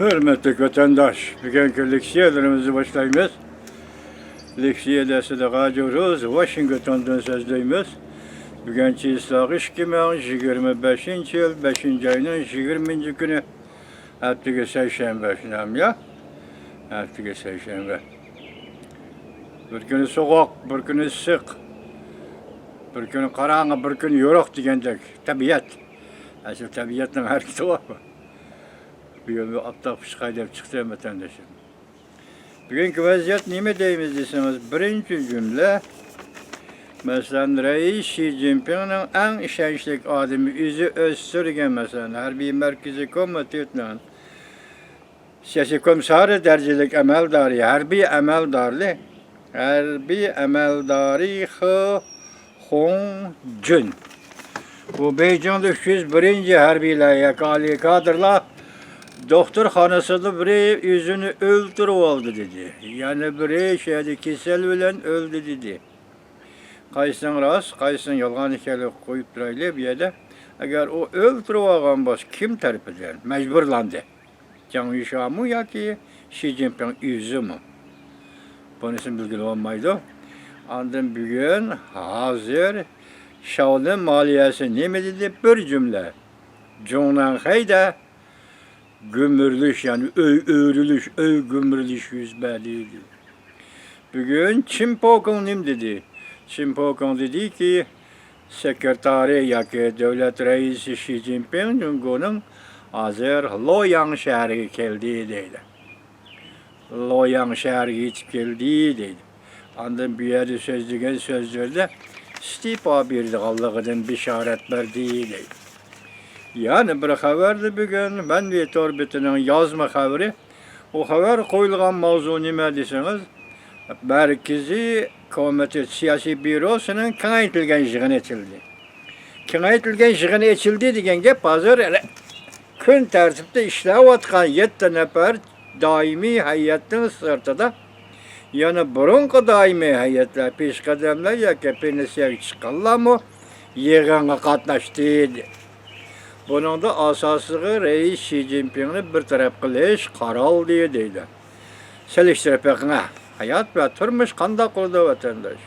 Hürmetli vatandaş, bugünkü leksiyalarımızı başlayımız. Leksiya dersinde qaçırız, Washington'dan sözləyimiz. Bugünkü ıslaq 2025 yıl 5. ayının 20. günü. Haftaga seyşembe şunam ya. Haftaga seyşembe. Bir günü soğuk, bir günü sık. Bir günü karanlık, bir günü yoruk degендek tabiat. Asıl tabiatın hareketi var mı? Bugün bir aptal pişkay dep çıktı vatandaşım. Bugünkü vaziyet nime deyimiz deseniz, birinci cümle, mesela Reis Xi Jinping'in en işençlik adamı yüzü özsürgen mesela, Harbiy Merkezi Komitesi'nin siyasi komisarı derecelik emeldarı, harbiy emeldarı He Hong Jun. Bu Beijing'de 301. harbiyle yakali kadrla doktorxanasında biri yüzünü öldürüp oldu dedi. Yani biri şeyde kesel bilen öldü dedi. Qaysin rast, qaysin yalğan ikili koyup duraylı bir yerde. Eğer o öldürüp alğan baş kim tarafından mecburlandı? Jiang Yuxia mı ya ki Xi Jinping yüzü mü? Bunun için bilgili olmaydı. Andın bugün hazır Shaolin maliyesi ne mi dedi? Bir cümle. Zhongnanhai'de gümürlüş yani gümürlüş yüzbeliydi. Bugün Çin Pokong nim dedi. Çin Pokong dedi ki sekreteri ya ki devlet reisi Xi Jinping Cumhur'un hazır Luoyang şehri geldi dedi. Luoyang şehri hiç geldi dedi. Andın bir yerde sözlerde istifa birdi Allah'ın bir işaret verdi dedi. Yani bir haberdi bugün, ben de Torbetinin yazma haberi. O haber koyulgan mavzu nime deseniz, Merkezi Komitesi Siyasi Bürosu'nun kengaytilgen yığını açıldı. Kengaytilgen yığını açıldı degen gep hazır gün tertipte işlev atkan 7 nefer daimi heyetin sırtıda, yani burunku daimi heyetler, pişkademler ya ki penisiye çıkarlar mı, yığına katlaştıydı. Bunun da asaslığı Reis Xi Jinping'ni bir taraf kılış karal diye deydi. Seliştirip ekine hayat ve turmuş kanda kurdu vatandaş.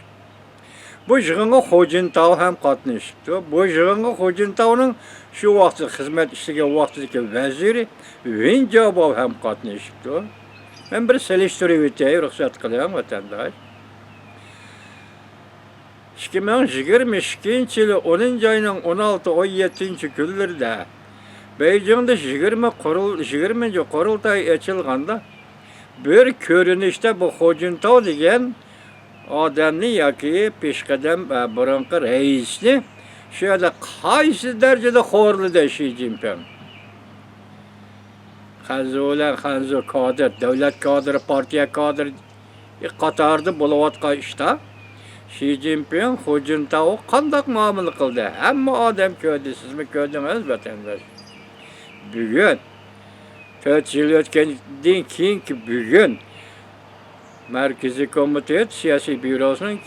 Bu yığını Hu Jintao hem katlaştı. Bu yığını Hu Jintao'nun şu vakti hizmet işlediği vaktideki veziri Wen Jiabao hem katlaştı. Ben bir seliştirip ruhsat kılıyorum vatandaş. 2022 yılı 10. ayının 16-17. günlerde Beijing'de 20. kurultay açılganda bir görünüşte bu Hu Jintao degen adamni yoki peshqadam burunqi reisni şöyle qaysi derecede xorlidi Xi Jinping. Hanzo kadr, devlet kadri, partiya kadri qatarda bo'layotgan ishda Xi Jinping Hu Jintao qandaq muomala qildi? Hamma odam ko'rdi, sizmi ko'rdingiz vatandosh? Bugun 4 yil o'tgandan keyingi bugun Merkezi Komitesi Siyasi Bürosu'nun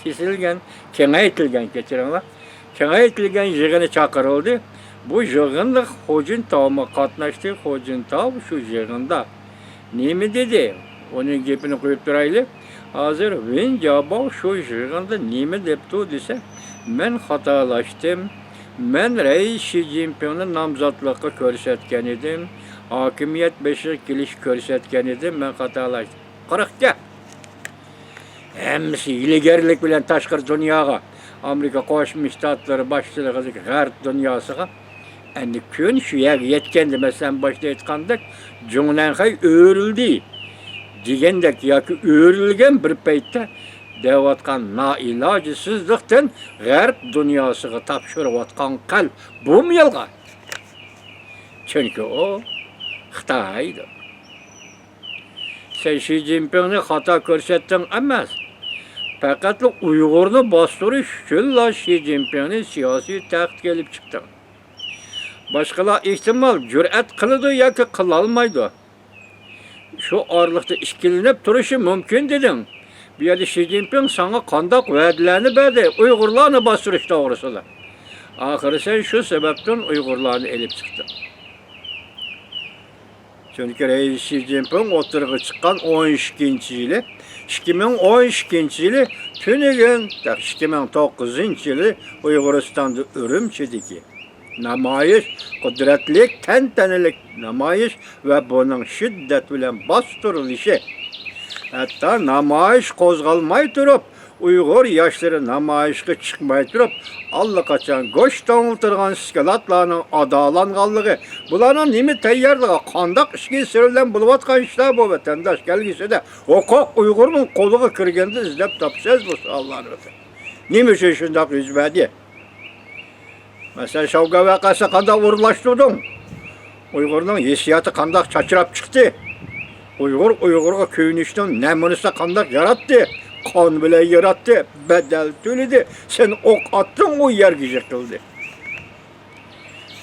kengaytilgan yığını çağırıldı. Bu yığında Hu Jintao katlaştı. Hu Jintao şu yığında nemi dedi? Onun gepini koyup duraylı. Hazır Wen Jiabao şu yığında nemi depti dese, men hatalaştım. Men Reis Xi Jinping'in namzatlığı körsetken idim. Hakimiyet beşik geliş körsetken idim. Men hatalaştım. Kırıkça. Hemsi iligerlik bilen taşkır dünyaya, Amerika Koşmuş Ştatları başçılığı Garp dünyasına, endi gün şu yer yetkendi mesela başta etkandık, Zhongnanhai öğrüldü. Digendek yoki öğrülgen bir paytda devatkan nailacısızlıktan Garp dünyasına tapşırıvatkan kalp bu mu yalga? Çünkü o Xitay'dı. Sen Xi Jinping'ni hata körsettin emas. Fakat Uygur'unu bastırış için Xi Jinping'nin siyasi taxt gelip çıktı. Başkalar ihtimal cüret kılıdı ya ki kılalmaydı. Şu aralıkta işkilinip duruşu mümkün dedin. Bir yerde Xi Jinping sana kandak verdilerini verdi. Uygurlarını bastırış doğrusu da. Ahırı sen şu sebepten Uygurlarını elip çıktı. Çünkü Reis Xi Jinping oturga çıkan 12 yılı, 2012 yılı tünügen 2009 yılı Uyguristan'da Ürümçideki namayış, kudretlik, tentenelik namayış ve bunun şiddet bilen bastırılışı. Hatta namayış kozgalmay durup, Uygur yaşları namayışga çıkmay durup, allakaçan goş toңultırgan skelatlarının adalanganlığı, bularning nemi tayyarlığı, qandaq işki sürülen buluvatkan işler bu vatandaş gelgisi de, hukuk Uygur'un koluğa kirgende izlep tapacağız bu suallarını. Nemi için şundak yüzmedi? Mesela Şavga vakası qandaq uğurlaştırdın? Uygur'un hissiyatı qandaq çaçırap çıktı. Uygur'a köyünüşten nemunisi qandaq yarattı. Kan bile yarattı, bedel tüledi. Sen ok attın, o yer yıkıldı.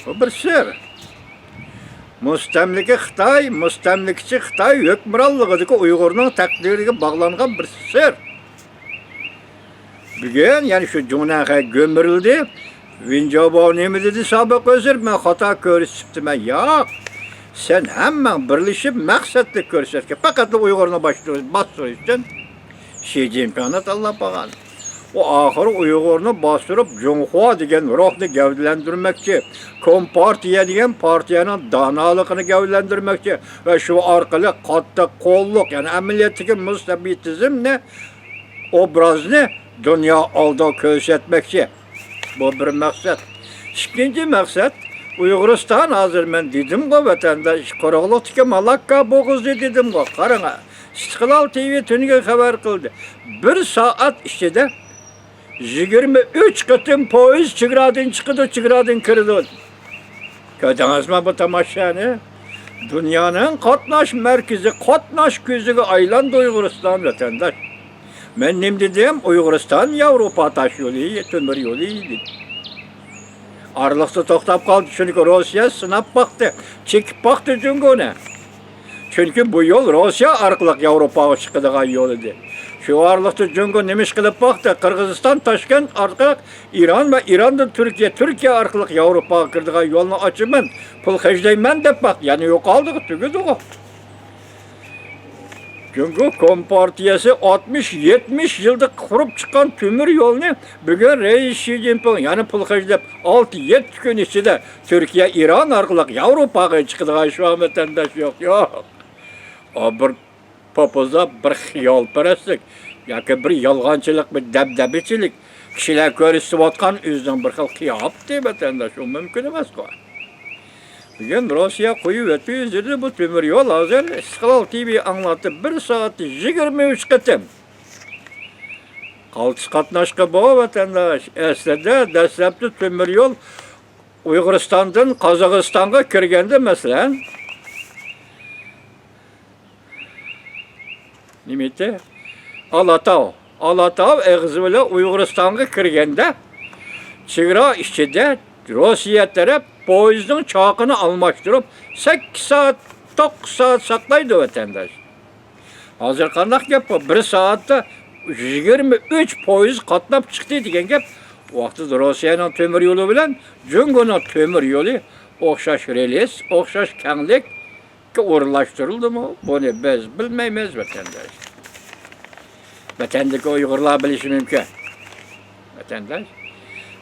Bu bir sır. Müstemliki Xitay, müstemlikçi Xitay hükmranlığıdaki Uygur'un takdiriga bağlangan bir sır. Bugün yani şu Cumhuriyet'e gömürüldü. Vinjabo nemi dedi sabık özür, ben hata körüsüptüm. Ya sen hemen birleşip maksatlı körüsüptün. Fakat Uygur'una bastırır için Xi Jinping'e Allah bağlı. O ahır Uygur'unu bastırıp Cunhua degen ruhunu gevdelendirmekçi, Kompartiya degen partiyanın danalığını gevdelendirmekçi ve şu arkalı katta kolluk yani emniyetteki müstabitizmle obrazını dünya alda kösetmekçi. Bu bir maksat. İkinci maksat, Uyguristan hazır ben dedim ki vatandaş, Korogluktaki Malakka boğuzdu dedim ki, karına. İstiklal TV tünüge haber kıldı. Bir saat içinde 23 kıtım poiz çıgradın çıkıdı, çıgradın kırdı. Gördünüz mü bu tamaşanı? Dünyanın katnaş merkezi, katnaş gözüge aylandı Uyguristan vatandaş. Ben ne dedim? Uyguristan Avrupa taş yolu, tümür yolu idi. Aralıkta toktap kaldı çünkü Rusya sınap baktı, çekip baktı çünkü Çünkü bu yol Rusya arkalık Avrupa'ya çıkıdığan yol idi. Şu aralıkta çünkü nemiş kılıp baktı, Kırgızistan, Taşkent arkalık İran ve İran'da Türkiye arkalık Avrupa'ya kırdığan yolunu açımın, pul hecdeymen de bak, yani yok aldık, tügüdü o. Çünkü Kompartiyası 60-70 yılda kurup çıkan tümür yolunu bugün Reis Xi Jinping yani pulkajlap 6-7 gün içinde Türkiye, İran arkalık Avrupa'ya çıktığı şu an vatandaş yok. O bir popuzda bir xiyalperestlik, yoki bir yolg'onchilik, bir dabdabichilik, kishilar ko'rishib otgan o'zidan bir xil qiyofat vatandaş, o mümkün emas ku. Bugün Rusya koyu ve tüyüzleri bu tümür yol hazır. İstiklal TV anlattı. 1 saat 23 kıtım. Kaltı katnaşka bu vatandaş. Esnede deslepti tümür yol Uyguristan'dan Kazakistan'a kirgende mesela. Nimeti? Alatav eğzi bile Uyguristan'a kirgende. Çıgra içinde Rusya taraf poizin çakını almıştırıp 8 saat, 9 saat saklaydı vatandaş. Hazır kandak yapı 1 saatte 23 poiz katlanıp çıktı diyen gap. O vaxtda Rusya'nın tömür yolu bilen Cungo'nun tömür yolu okşaş relis, okşaş kenglik ki uğurlaştırıldı mı? Bunu biz bilmeyimiz vatandaş. Vatandaki Uygurlar bilişi mümkün. Vatandaş.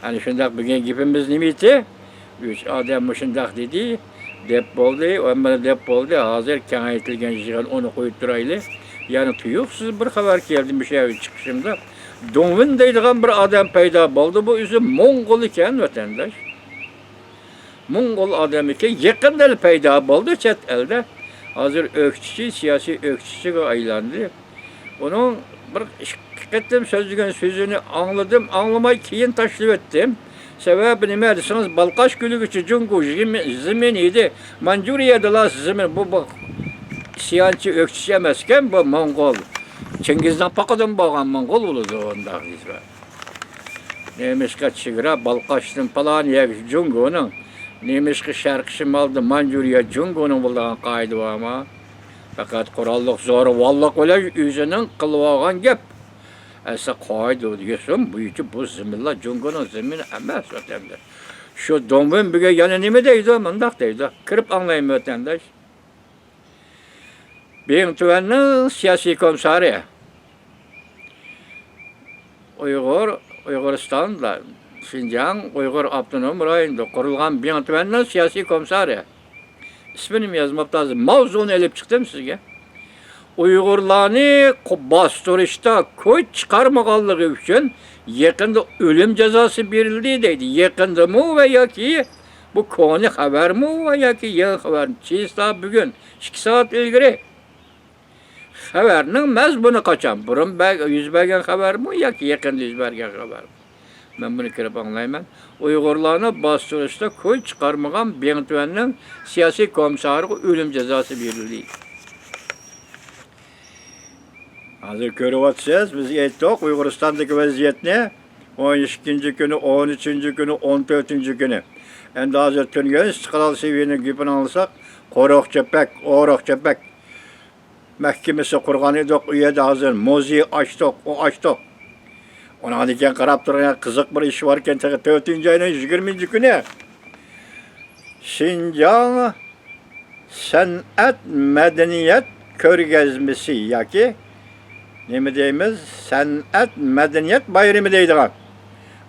Hani şundak bugün gibimiz nimeti? 3 adam şundak dedi, dep oldu, ömrü dep oldu, hazır kengaytilgen jığın onu koyup duraylı. Yani tuyuksuz bir haber geldi bir şey çıkışımda. Dongvin deydiğen bir adam payda oldu, bu üzüm Mongol iken vatandaş. Mongol adam iken yakında payda oldu çet elde. Hazır ökçüsü, siyasi ökçüsü aylandı. Onun bir şirketim sözünü anladım, anlamayı keyin taşlıp ettim. Sebebi nime dersiniz, Balkaş Gölü için Cungu zeminiydi. Manjuriya'da la zemin, bu siyançı ökçüsü emesken bu Mongol. Çingiz'den pakadan bağlan Mongol olurdu onda. Neymiş ki çıgıra Balkaş'ın falan yer Cungu'nun. Neymiş ki şarkı şimaldı Manjuriya Cungu'nun bulduğun kaydı var ama. Fakat kurallık zoru vallık öyle yüzünün kılvağın gep. Esa kaydı diyorsun, bu içi bu zeminler Cungu'nun zemini emez vatandaş. Şu Dongvin bugün yani nime deydi, mındak deydi. Kırıp anlayayım vatandaş. Beyin Tüven'in siyasi komiseri. Uyguristan'da, Şinjan, Uygur Abdunum rayonunda kurulgan Beyin Tüven'in siyasi komiseri. İsmini yazmap lazım. Mavzunu elip çıktım sizge. Uygurlarını bastırışta köy çıkarmaganlığı üçün yakında ölüm cezası verildi deydi. Yakında mı veya ki bu konu haber mi veya ki yeni haber. Çizda bugün 2 saat ilgiri haberinin mezbunu kaçan. Burun yüz bergen haber mi ya ki yakında yüz bergen haber mi? Ben bunu kirip anlayayım. Uygurlarını bastırışta köy çıkarmagan Beyin Tüven'in siyasi komiseri ölüm cezası verildi. Hazır görüyorsunuz, biz ettik Uyguristan'daki vaziyetini 12. günü, 13. günü, 14. günü. Endi hazır tüngen istiqlal seviyeni gipini alsak, Orokçepek mahkemesi kurgan edik, uyede hazır muzeyi açtık, o açtık. Ona diken qarab turgan kızık bir iş varken 4. ayının 20. günü Şinjan San'at Medeniyet Körgezmesi yaki nemi deyimiz? San'at Medeniyet Bayramı deydigan.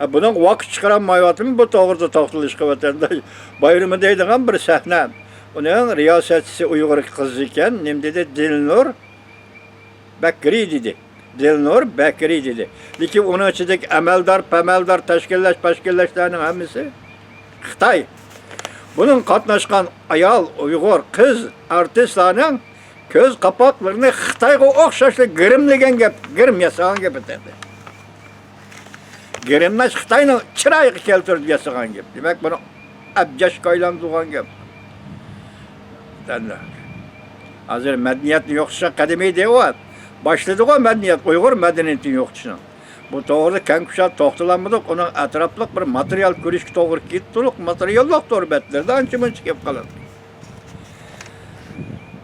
Bunun vakit çıkaranmayatımı bu doğruda toxtalish qilib bayramı deydigan bir sahne. Onun riyosatchisi Uyghur kız ekan, nima dedi? Dilnur Bakri dedi. Dilnur Bakri dedi. Lekin onun ichidagi pameldar tashkillashlarning hammasi Xitoy. Bunun qatnashgan ayol Uyghur kız artistlarning ko'z qapoqlarini Xitoyga o'xshashli girimlagan gap, girim yasagan gap etadi. Girimlash Xitoyning chiroyiga keltirib yasagan gap. Demak, buni abjashga aylantirgan gap. Hazır medeniyetni yo'qotishga qadimiy deyapti. Başladı medeniyet, Uyghur medeniyetini yo'qotishni. Bu to'g'rida keng kuchab to'xtalanmadik, uning atrofliq bir material ko'rishga to'g'ri kelib turib, materiallar to'rbatlarda ancha-muncha kelib qoladi.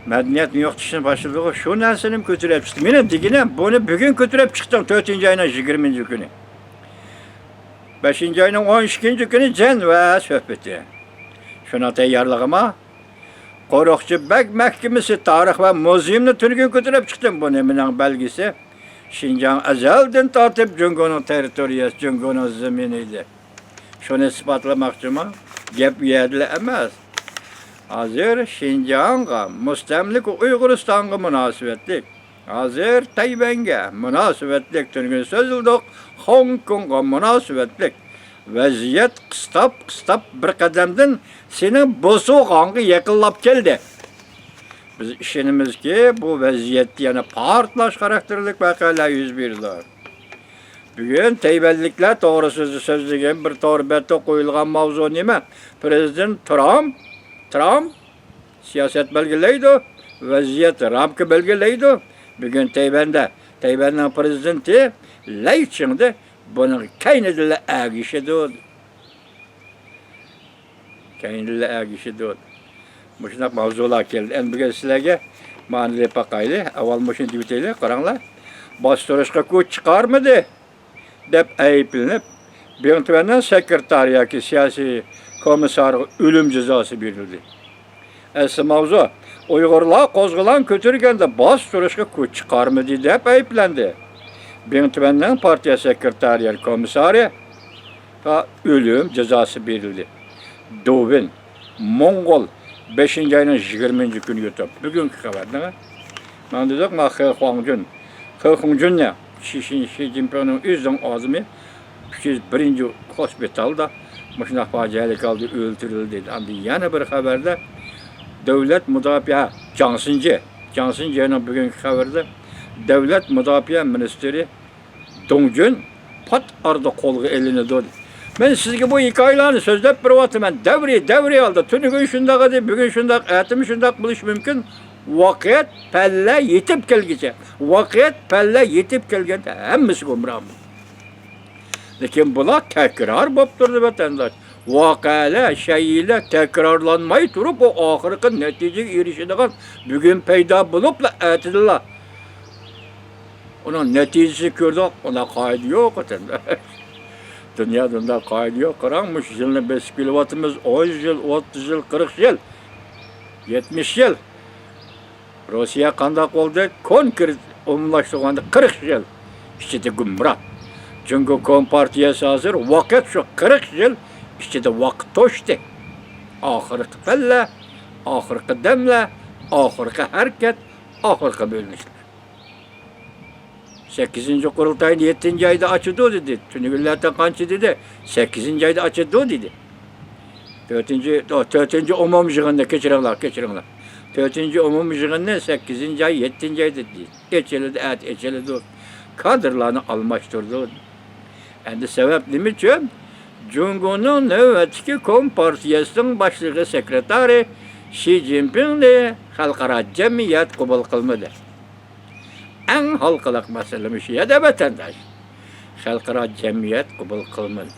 Medeniyetni yo'qotishni başladı, shu narsani ko'tarib chiqdim. Men deginim, buni bugun ko'tarib chiqdim 4-oyning 20-kuni. 5-oyning 12-kuni jan va suhbati. Shuna tayyorlig'ima Qo'roqchibek mahkamasi tarix va muzeymni turgan ko'tarib chiqdim. Bu nimaning belgisi? Şinjan azaldan tortib Jungoning territoriyasi, Jungoning zamini edi. Shuni isbotlamoqchiman. Gap yerli emas. Hozir Şinjanga mustamlik Uyg'uristonga munosabatlik. Hozir Tayvanga munosabatlik turgan so'zildik. Hong Kongga munosabatlik. Vaziyat qistab bir qadamdan sening bo'sug'onga yaqinlab keldi. Biz ishonamizki, bu vaziyatda yana portlash xarakterlik voqealar yuz berdi. Bugun tayvanliklar to'g'ri so'zlagan bir torbatda qo'yilgan mavzu nima? Prezident Trump siyosat belgilaydi, vaziyat ramka belgilaydi. Bugun Tayvanning prezidenti Lai Ching'da buni kaynidilla agishidi. Bu shunaqa mavzular keldi. Endi bugun sizlarga ma'nili paqayli, avval shuni deb o'taylik, qaranglar. Bostirishga kuch chiqarmidi deb ayblanib, Beyin Tüven'in sekretari yoki siyosiy komissariga o'lim jazosi berildi. Asli mavzu Uyg'urlar qo'zg'olon ko'targanda bostirishga kuch chiqarmidi deb ayblandi. Beyin Tüven'in partiya sekretari komissari o'lim jazosi berildi. Dovin, Mongol 5-oyning 20 kuni yutib. Bugungi xabarda men dedik, He Hongjun Xi Jinpingning o'zining ozimi 301 hospitalda mashina fojiali qildi, o'ldirildi dedi. Endi yana bir xabarda davlat mudofaa Jiang Xinjining bugungi xabarda davlat mudofaa ministri Dong Jun pat arada qo'lga ilinadi. Men sizga bu hikoyalarni so'zlab beryapman. Davri oldi. Tuniga shunday edi, bugun shunday, ertaga shunday bo'lishi mumkin. Voqeat palla yetib kelguncha. Voqeat palla yetib kelganda hammasi gumroh. Lekin bular takror bo'lib turdi vatandosh. Voqealar, shaylar takrorlanmay turib, bu oxirgi natijaga erishadigan bugun paydo bo'libla aytdilar. Uning natijasi ko'rdik, ona qoida yo'q vatandosh. Dünyada qoida yo'q. Qarangmish, yilni biz kilovatimiz 10 yil, 30 yil, 40 yil, 70 yil. Rossiya qandaq bo'ldi? Konkret umumlashtirganda 40 yil ichida gumroh. Jungo Kompartiyasi hozir vaqt shu 40 yil ichida vaqt to'shdi. Oxirgi palla, oxirgi damla, oxirgi harakat, oxirgi bo'linishlar. 8-qurultayni 7-oyda ochildi dedi. Tunugunlardan qancha dedi? 8-oyda ochildi dedi. 4-chi umum yig'inda kechiringlar. 4-chi umum yig'inni 8-oy, 7-oy dedi. Echildi. Kadrlarni almashtirdi. Endi sabab nima uchun? Jungoning navbatdagi Kompartiyasining boshlig'i sekretari Xi Jinpingni xalqaro jamiyat qabul qilmadi. En halkılık meselemiz ya da vatandaş. Xalqaro jamiyat qabul qilmadi.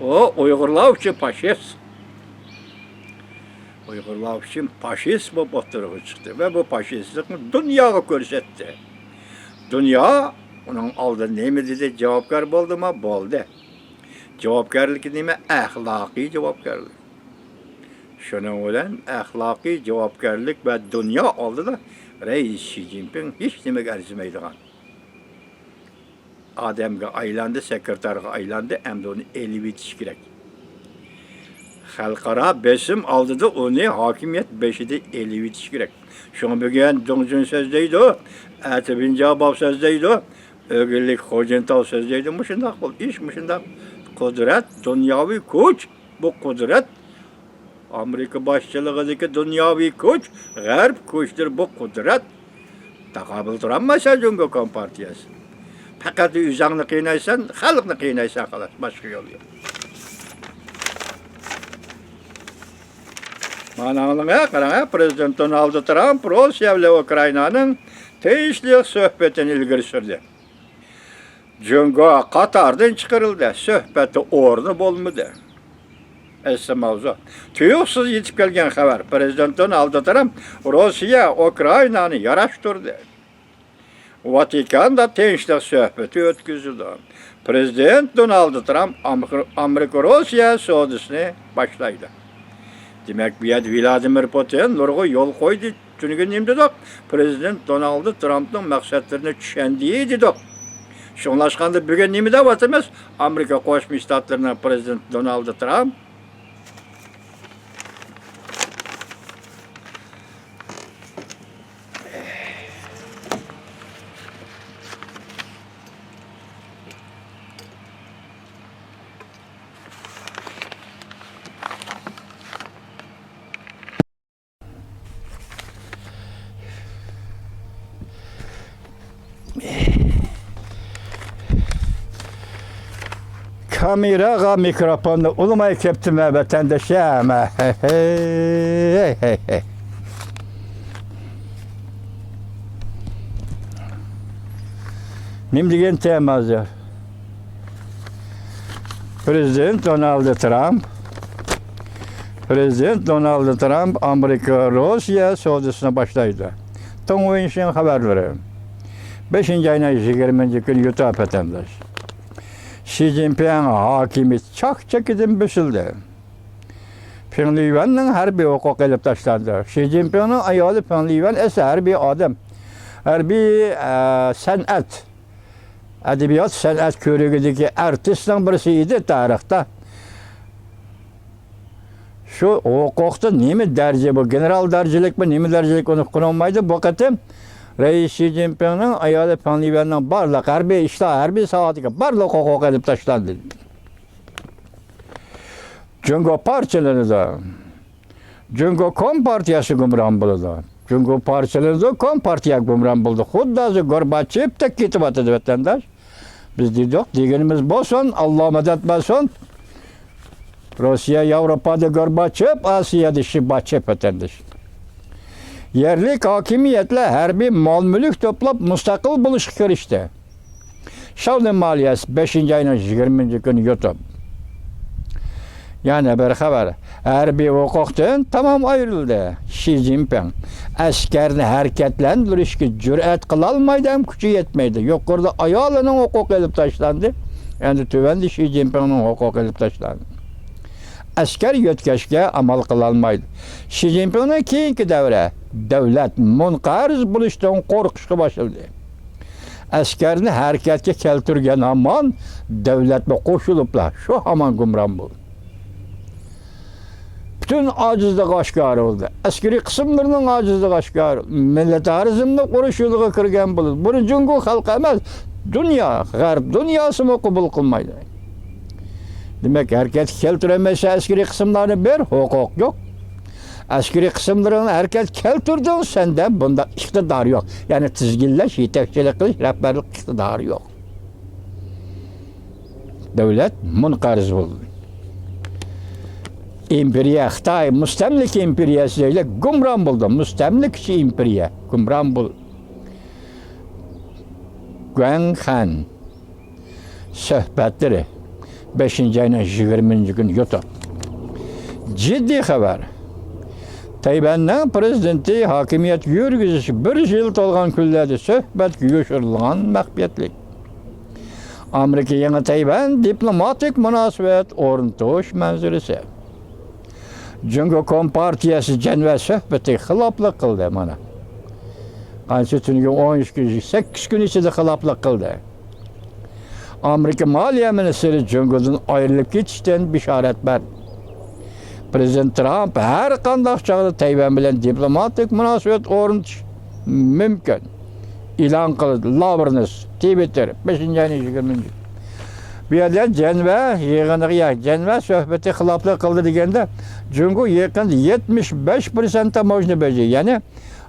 O Uyg'urlar uchun faşist. Uyg'urlar uchun faşist bo'lib o'tirib chiqdi va bu faşistlikni dunyoga ko'rsatdi. Dunyo uning oldida nima dedi? Javobgar bo'ldimi? Bo'ldi. Javobgarlik nima? Axloqiy javobgarlik. Shuning bilan axloqiy javobgarlik va dunyo oldida Reis Xi Jinping hiç nimaga arzimaydigan odamga aylandi, sekretarga aylandi, endi uni elib etish kerak. Xalqaro besim oldida uni hokimiyat beshida elib etish kerak. Shuni bugun Dongjun so'zlaydi, Atabin Javob so'zlaydi, O'g'illik Xo'jantov so'zlaydi. Mushundaq bo'l, ish mushundaq. Qudrat, dunyoviy kuch, bu qudrat Amerika boshchiligidagi dunyoviy kuch, g'arb kuchdir bu qudrat. Taqobil turolmasa Jungo Kompartiyasi. Faqat o'zingni qiynaysan, xalqni qiynaysan xolos, boshqa yo'l yo'q. Mana qarang, Prezident Donald Trump Rossiya bilan Ukrainaning tegishli suhbatini ilgari surdi. Jungo Qatardan chiqarildi, suhbati o'rni bo'lmadi. Asli mavzu. Tuyuqsiz yetib kelgan xabar. Prezident Donald Trump Rossiya Ukrainani yarashtirdi. Vatikanda tinchlik suhbati o'tkazildi. Prezident Donald Trump Amerika-Rossiya savdosini boshlaydi. Demak, bu yerda Vladimir Putin nurg'a yo'l qo'ydi. Tunugun nima dedi? Prezident Donald Trumpning maqsadlarini tushundi dedi. Shunlashganda bugun nima deyapmiz? Amerika Qo'shma Shtatlarining prezidenti Donald Trump kameraga mikrofonni ulmay keptimi vatandoshim. Nim degan temadir. Prezident Donald Trump Amerika-Rossiya savdosini boshlaydi. Tongoyinshing xabarlari. 5-oyning 20-kuni YouTube vatandosh. Xi Jinping hakimiyet çak-çakidan bösildi. Peng Liyuan'ның harbiy huquq elib tashlandi. Xi Jinping'ning ayoli Peng Liyuan esa harbiy odam. Harbiy san'at, adabiyot san'at ko'rigidagi artistning birisi edi tarixda. Shu huquqda nima daraja bu? General darajalikmi, nima darajalik uni qilolmaydi. Bu qatim Reis Xi Jinping'ning ayoli Peng Liyuan'ning barliq harbiy ishlar, harbiy soatiga barliq huquq elib tashlandi. Jungo parchalanadi. Jungo Kompartiyasi gumron bo'ladi. Jungo parchalanadi, Kompartiya gumron bo'ldi. Xuddi Gorbachevdek ketyapti vatandosh. Biz dedik, deganimiz bo'lsin, Alloh madad bo'lsin. Rossiya Yevropada Gorbachev, Osiyada Shibachev vatandosh. Yerlik hokimiyatlar harbiy mol-mulk to'plab mustaqil bo'lishga kirishdi. Shavli maliyasi 5-oyning 20-kuni YouTube. Yana bir xabar. Harbiy huquqdan tamom ayrildi. Xi Jinping askarni harakatlantirishga jur'at qila olmaydi, ham kuchi yetmaydi. Yuqorida ayolining huquqi elib tashlandi. Endi tuvanda Xi Jinpingning huquqi elib tashlandi. askar yo'tkashga amal qilolmaydi. Shi Zinpinning keyingi davri davlat munqariz bo'lishdan qo'rqishga boshladi. Askarni harakatga keltirgan hamon davlatga qo'shiliblar. Shu hamon gumron bo'ldi. Bütün acizlik oshkor bo'ldi. Askariy qismlarning acizligi oshkor. Militarizmni qurish yo'liga kirgan bo'ldi. Buni Jungo xalqi emas, dunyo, g'arb dunyosi qabul qilmaydi. Demak, harakat keltirmasa askariy qismlarni ber, huquq yo'q. Askariy qismlarni harakat keltirding, senda bunda iqtidor yo'q. Ya'ni tizginlash, yetakchilik qilish, rahbarlik iqtidori yo'q. Davlat munqariz bo'ldi. İmperiya, Xitoy mustamlik imperiyasiga gumron bo'ldi. Mustamlikchi imperiya gumron bo'ldi. Guan Han suhbatlari 5-ayning 20-kun YouTube. Jiddiy xabar. Tayvanning prezidenti hokimiyat yurgizishi 1 yil to'lgan kunlarda suhbatga yoshirilgan maxfiyatlik. Amerika yangi Tayvan diplomatik munosabat o'rnatish manzurasi. Jungo Kompartiyasi janva suhbati xiloflik qildi mana. Qancha tunga 13 kun, 8 kun ichida xiloflik qildi. Amerika Moliya ministri Jungodan ayrilib ketishdan bishorat berdi. Prezident Trump har qanday chog'da Tayvan bilan diplomatik munosabat o'rnatish mumkin e'lon qildi. Lavrnes, Twitter 5-ayning 20-kun. Bu yerda janva suhbati xiloflik qildi deganda Jungo yaqinda 75% tamoyilni bajardi. Ya'ni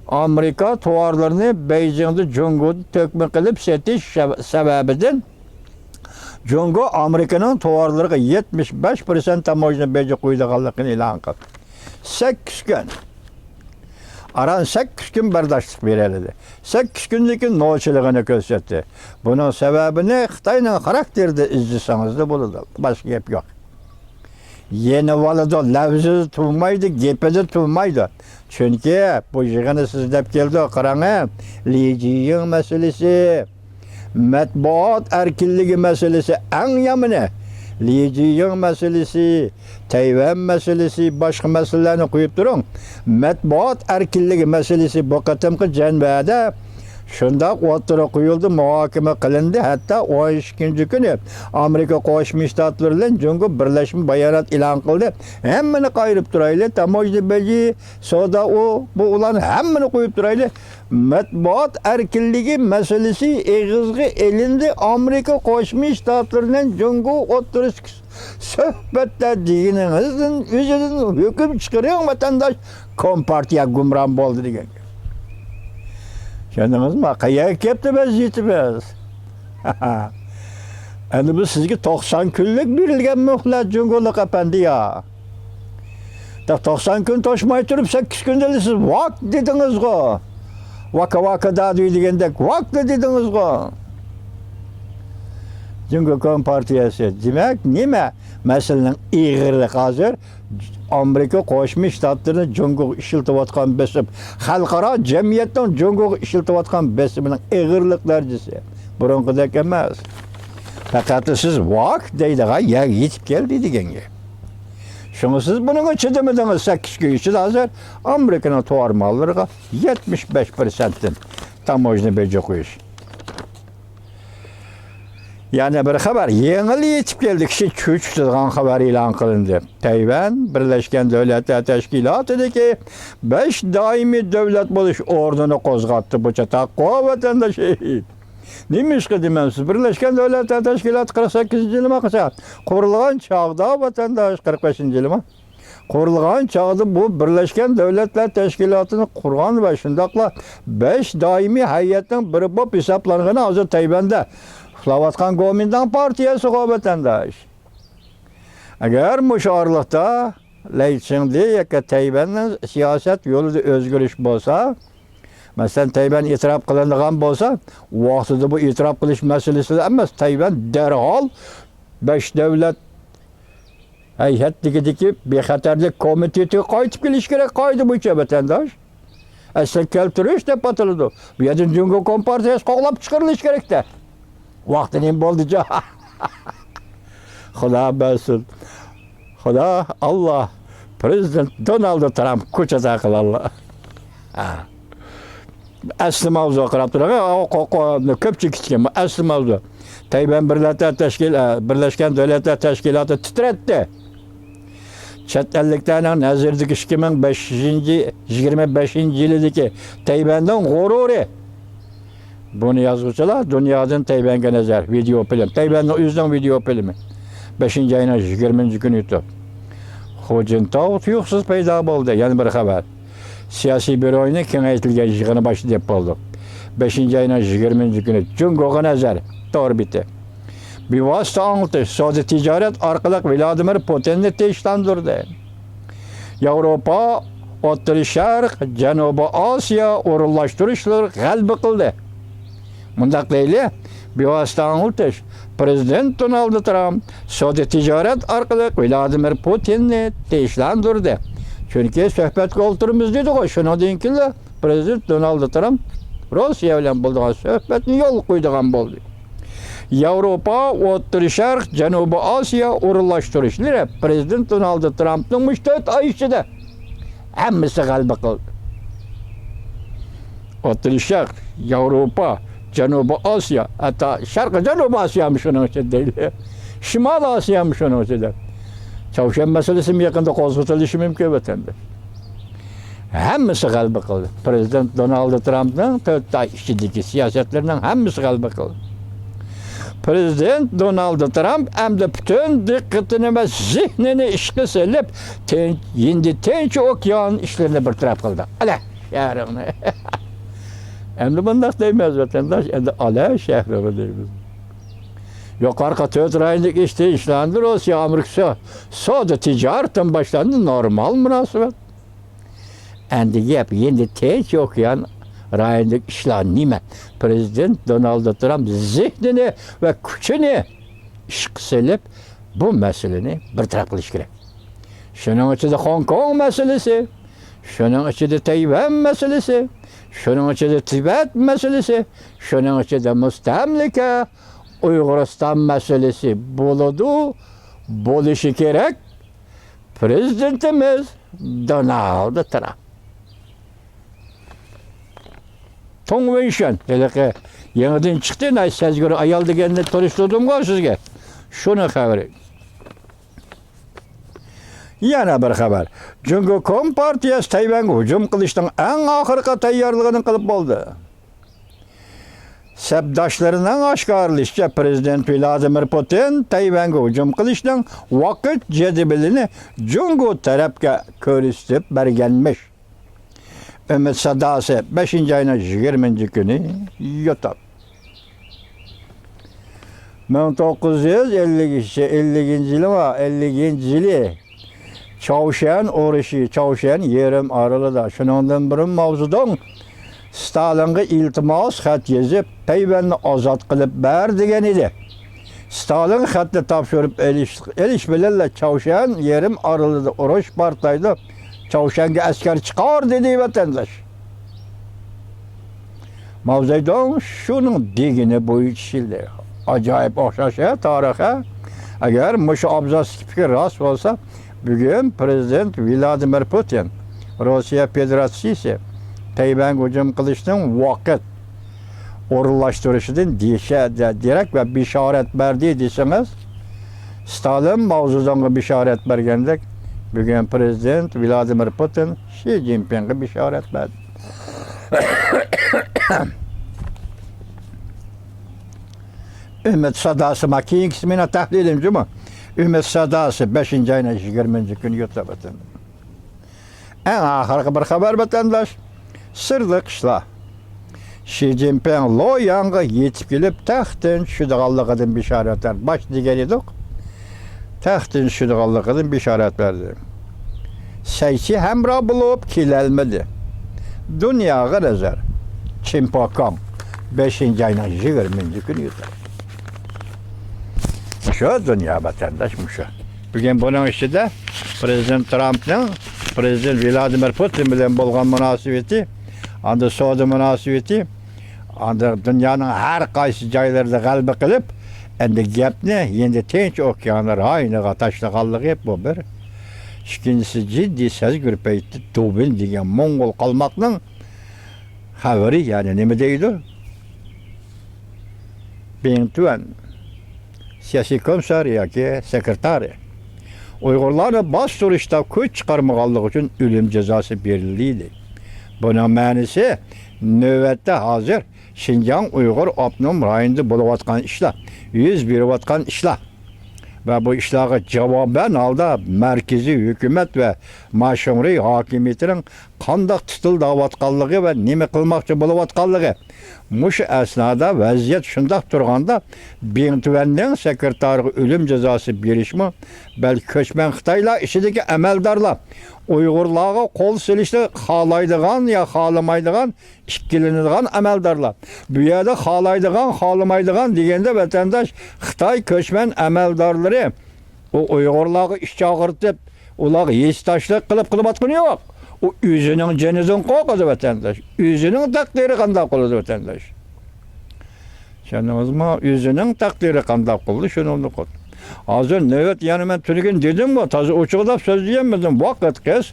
Amerika tovarlarini Beijingda Jungoga to'kma qilib setish sababidan Jungo Amerikaning tovarlariga 75% tamoyilni bajarib qo'yganligini e'lon qildi. 8 kun. Aran 8 kun bardoshlik berildi. 8 kunlik nochiligini ko'rsatdi. Buning sababini Xitoyning xarakterida izlasangiz bo'ladi. Boshqa gap yo'q. Yeni valida lafzi turmaydi, gapida turmaydi. Chunki bu yig'ini siz deb keldi, qarang, Li Jiying masalasi, matbuot erkinligi masalasi eng yomoni. Li Jiying masalasi, Tayvan masalasi, boshqa masalalarni qo'yib turing. Matbuot erkinligi masalasi bu qatimqi janbada shundoq o'tirib qo'yildi, muhokama qilindi. Hatto 12-kuni Amerika Qo'shma Shtatlari bilan Jungo birlashma bayonot e'lon qildi. Hammani qo'yib turayli, tamoyilbaji, savdo bu ularni hammani qo'yib turayli. Matbuot erkinligi masalasi eg'izga elindi. Amerika Qo'shma Shtatlari bilan Jungo o'tirish suhbatda deganingizdan o'zidan hukm chiqaring vatandosh, Kompartiya gumron bo'ldi degan. Kendiniz qayerga kelibdi biz yetimiz. Endi biz sizga 90 kunlik berilgan muhlat Jungolik apandi ya. 90 kun to'shmay turib 8 kunda siz vaqt dedingiz-ku. Vaka da degandek vaqt dedingiz-ku. Jungo Kompartiyasi demak nima? Masalaning ig'irligi hozir Amerika Qo'shma Shtatlarini Jungoga ishiltayotgan besim, xalqaro jamiyatning Jungoga ishiltayotgan besimining ig'irlik darajasi burunqidek emas. Faqat siz vaqt deydigan yetib keldi deganga. Shunga siz buning chidamidingiz 8 kun ichida hozir Amerikaning tovar mollariga 75% tamoyilni bajarib qo'yish. Yani bir xabar yengil yetib keldi, kishi cho'chitadigan xabar e'lon qilindi. Tayvan Birlashgan Davlatlar Tashkilotidagi 5 doimiy davlat bo'lish o'rnini qo'zg'atdi. Bu taqvo vatandoshi. Nima ish qildingiz? Birlashgan Davlatlar Tashkiloti 48-yilmi qilsa, qurilgan chog'da vatandosh 45-yilmi? Qurilgan chog'da bu Birlashgan Davlatlar Tashkilotini qurgan va shundaqla 5 doimiy hay'atning biri bo'lib hisoblangani hozir Tayvanda Xlavotgan Gomindan partiyasi vatandosh. Agar mushoirlikda Laychingda yakka Tayvanning siyosat yo'lida o'zgarish bo'lsa, masalan Tayvan e'tirof qilinadigan bo'lsa, vaqtida bu e'tirof qilish masalasi emas, Tayvan darhol 5 davlat hay'atligidagi bexatarlik komitetiga qaytib kelish kerak, qoida bo'yicha vatandosh. Asl keltirish deb ataladi. Bu yerdan Jungo Kompartiyasi qo'g'lab chiqarilish kerak-da. Vaqtining bo'ldi-cha. Xudo bilsin. Xudo Allah Prezident Donald Trump ko'chada qiladi. Asli mavzu qarab turadi. Ko'pchilik kichkina asli mavzu. Tayvan Birlashgan Davlatlar Tashkiloti titratdi. Chet elliklarning nazardagi 2025-yildagi Tayvanning g'ururi. Buni yozuvchilar dunyodan Tayvanga nazar video film. Tayvanning o'zining video filmi. 5-oyning 20-kuni YouTube. Hu Jintao tuyuqsiz paydo bo'ldi. Yana bir xabar. Siyosiy byuroning kengaytirilgan yig'ini boshi deb bo'ldi. 5-oyning 20-kuni Jungoga nazar orbiti. Bevosita anglitish, savdo tijorat orqali Vladimir Putinni tinchlantirdi. Yevropa, O'rta Sharq, Janubiy Osiyo o'rinlashtirishlar g'alaba qildi. Mundaq deyli, bevosita anglitish, Prezident Donald Trump savdo tijorat orqali Vladimir Putinni tinchlantirdi. Chunki suhbatga o'tiramiz dedi-ku, shundan keyin Prezident Donald Trump Rossiya bilan bo'lgan suhbatni yo'l qo'ydigan bo'ldi. Yevropa, O'rta Sharq, Janubiy Osiyo o'rinlashtirishlari Prezident Donald Trumpning 4 oy ichida hammasi g'alaba qildi. O'rta Sharq, Yevropa, Janubiy Osiyo, hatto Sharq Janubiy Osiyo ham shuning ichida deydi. Shimoliy Osiyo ham shuning ichida. Çavuşan meselesi yaqinda qo'zg'atilishi mumkin vatanda. Hammasi g'alaba qildi. Prezident Donald Trumpning 4 oy ichidagi siyosatlarining hammasi g'alaba qildi. Prezident Donald Trump hamda butun diqqatini va zehnini ishga solib, Tinch okean ishlarini bartaraf qildi. Ala, shahrini. Endi bunday deymiz vatandosh, endi ala shahrini deymiz. Yuqorqi 4 oylik ishda ishlandi Rossiya Amerika savdo tijoratdan boshlandi normal munosabat. Endi gap endi Tinch okean rayonidagi ishlar nima? Prezident Donald Trump zehnini va kuchini ishga solib bu masalani bartaraf qilish kerak. Shuning ichida Hong Kong masalasi, shuning ichida Tayvan masalasi, shuning ichida Tibet masalasi, shuning ichida mustamlika Uyg'uriston masalasi bo'lishi kerak. Prezidentimiz Donald Trump. Convention dedik. Yangidan chiqdi, siz göre ayol deganni tanishtirdim-ku sizga. Shuni xabari. Yana bir xabar. Jungo Kompartiyasi Tayvanga hujum qilishning eng oxirgi tayyorligini qilib bo'ldi. Sabdoshlarining oshkorlashicha Prezident Vladimir Putin Tayvanga hujum qilishning vaqt jadvalini Jungo tarafga ko'rsatib berganmish. Ümit Sadosi 5-oyning 20-kuni YouTube. 1950-yili Çavuşan urushi, Çavuşan yerim oralida. Shuningdan bir mavzudan Stalinga iltimos xat yozib, Tayvanni ozod qilib ber degan edi. Stalin xatni topshirib elish bilan Çavuşan yerim oralida urush partlaydi. Çavuşanga askar chiqar dedi vatandosh. Mavzudan shuning degini bo'yicha ajoyib o'xshashi tarixi. Agar mushu abzasli fikr rost bo'lsa, bugun Prezident Vladimir Putin Rossiya Federatsiyasi Tayvanga hujum qilishning vaqt o'rinlashtirishidan derak va bishorat berdi desangiz, Stalin mavzudan bishorat bergandek, bugun Prezident Vladimir Putin Xi Jinpingga bishorat berdi. Ümit Sadosi makin qismini tahlil edimmi? Ümit Sadosi 5-oyning 20-kuni YouTube'da. En oxirgi bir xabar vatandosh. Sirli qishloq. Xi Jinping Loyangga yetib kelib, taxtdan tushadiganligidan bishoratlar bosh degan edik. Taxtdan tushadiganligidan bishorat berdi. Saychi hamroh bo'lib kelolmadi. Dunyoga nazar. Chimpokong 5-oyning 20-kuni YouTube. Şu dünya vatandaş şu. Bugün bunun içinde Prezident Trump'ın Prezident Vladimir Putin bilen bo'lgan münasebeti, anda savdo münasebeti, anda dünyanın her qaysi joylarida g'alaba qilib, Endi gapni endi Tinch okeani rayoniga tashlaganligi bu bir. İkincisi ciddi sezgir paytda Dubin degan Moңgol qalmoqning xabari, ya'ni nima deydi? Bentuen siyasi komisar yoki sekretari Uyg'urlarni bostirishda kuch chiqarmaganligi uchun o'lim jazosi berildi. Buning ma'nosi navbatda hozir Şinjan Uyg'ur Avtonom rayonida bo'layotgan ishlar, yuz berayotgan ishlar va bu ishlarga javoban holda markaziy hukumat va mash'umriy hokimiyatining qanday tutilmayotganligi va nima qilmoqchi bo'layotganligi. Mush asnoda vaziyat shundoq turganda Bentvenning sekretariga o'lim jazosi berishmi, balki ko'chman Xitoylar ishidagi amaldorlar Uyg'urlarga qo'l silishni xohlaydigan ya xohlamaydigan, ikkilanadigan amaldorlar. Bu yerda xohlaydigan, xohlamaydigan deganda vatandosh Xitoy ko'chman amaldorlari o Uyg'urlarga ish chaqirtib, ularga yestashlik qilib yo'q. O o'zining jonidan qo'rqadi vatandosh. O'zining taqdiri qanday qiladi vatandosh? Tushundingizmi? O'zining taqdiri qanday qildi, shuni qo'ydi. Hozir navbat yana men turgan dedim-ku, toza ochiqlab so'zlayapman, vaqt qiz.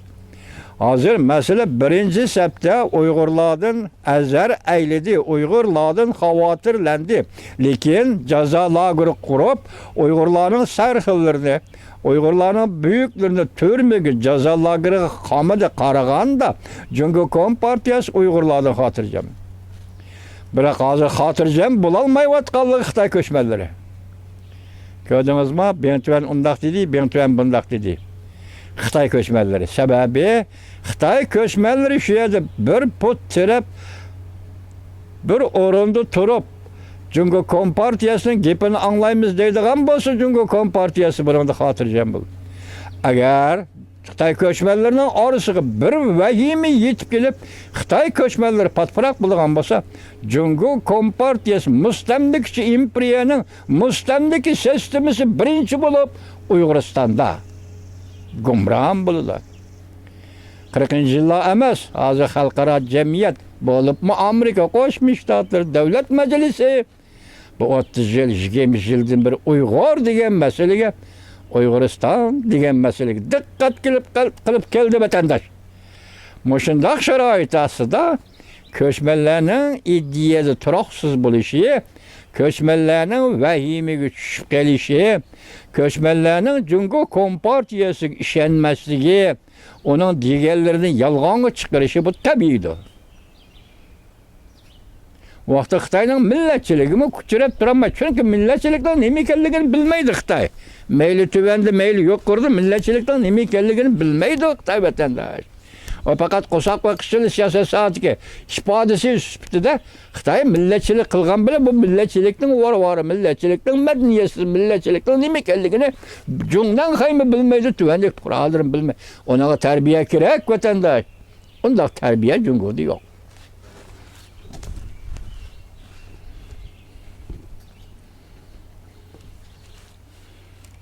Hozir masala birinchi sapda Uyg'urlardan azar aylidi, Uyg'urlardan xavotirlandi. Lekin jazo lageri qurib, Uyg'urlarning sarxillarni Uyg'urlarning büyüklerini türmegi jazo lageriga qamida qaraganda Jungo Kompartiyasi Uyg'urlardan xotirjam. Biroq hozir xotirjam bo'lolmayotganligi Xitoy ko'chmanlari. Gördünüz mü? Bentuen undaq dedi, Bentuen bundaq dedi. Xitoy ko'chmanlari. Sababi Xitoy ko'chmanlari shu yerda bir put tirab, bir o'rinda turib, Jungo Kompartiyasining gapini anglaymiz deydigan bo'lsa, Jungo Kompartiyasi birunda xotirjam bo'ldi. Agar Xitoy ko'chmanlarining orasiga bir vahima yetib kelib, Xitoy ko'chmanlari patparaq bo'lgan bo'lsa, Jungo Kompartiyasi mustamlikchi imperiyaning mustamliki sistemasi birinchi bo'lib Uyg'uristonda gumron bo'ladi. 40-yillar emas, hozir xalqaro jamiyat bo'libmi Amerika Qo'shma Shtatlar Davlat Majlisi bu 30 yil, 20 yildan bir Uyg'ur degan masalaga Uyg'uriston degan masalaga diqqat qilib keldi vatandosh. Mushundaq sharoit ostida ko'chmanlarning ideyasi turoqsiz bo'lishi, ko'chmanlarning vahimaga tushib qolishi, ko'chmanlarning Jungo Kompartiyasiga ishonmasligi, uning deganlarini yolg'onga chiqarishi bu tabiiydir. Vaqti Xitoyning millatchiligini kuchirib turaman, chunki millatchilikning nima ekanligini bilmaydi Xitoy. Mayli tuvanda, mayli yuqorida millatchilikning nima ekanligini bilmaydi Xitoy vatandosh. O faqat qo'saq va qishchilik siyosatiga ifodasi sifatida Xitoy millatchilik qilgan bilan bu millatchilikning var millatchilikning madaniyati, millatchilikning nima ekanligini jungdan qaymi bilmaydi, tuvanda qur'onlarni bilmaydi. Unaga tarbiya kerak vatandosh. Undaq tarbiya jungoda yo'q.